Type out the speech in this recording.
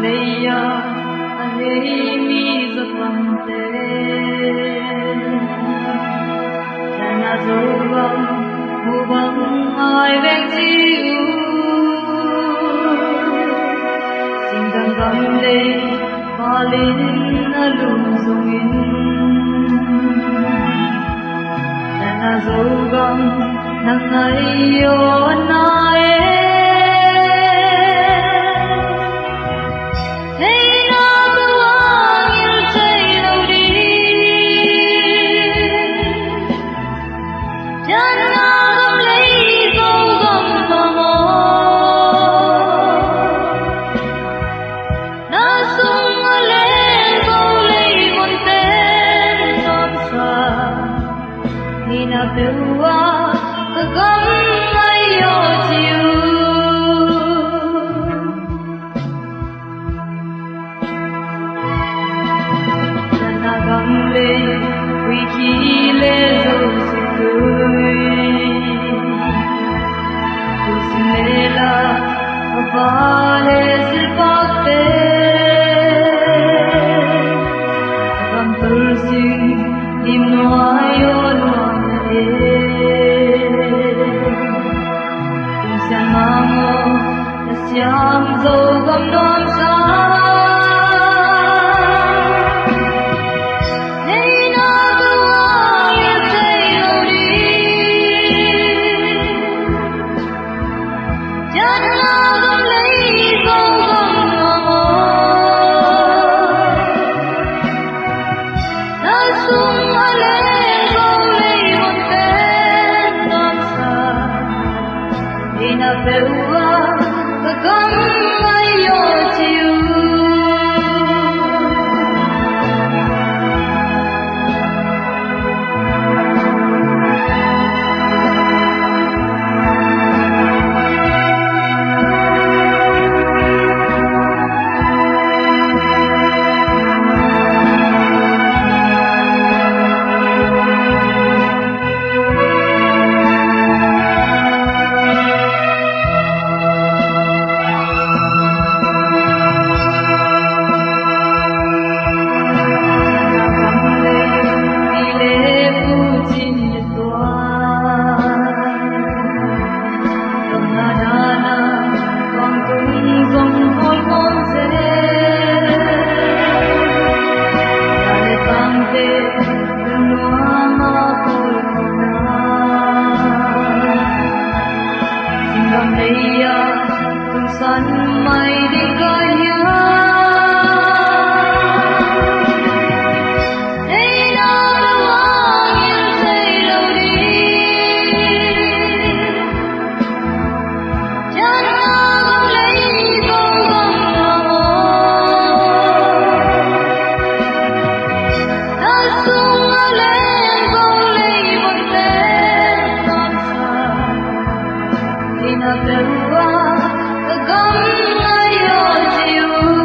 Leia alei mi zapante Jana zogam mubang ai veng chiu Singam gam le palin alum zongin Jana zogam nang ayo nae Hina bewa kagam ayo chiu Nana gam le wiki le zo sikui Kusmela abale silpakte Gam tulsi himno ayo Siam zogam nom sa Hey na buang ya say lodi Jan na gam lay zogam namo Na sung ale gam lay monten nom sa Hey na bewa kagam ayo chiu San mai đi kaya Hey na buang ya say lodi Jan na gam lay zogam namo Na sung ale gam lay monten nom sa Hina bewa kagam ayo chiu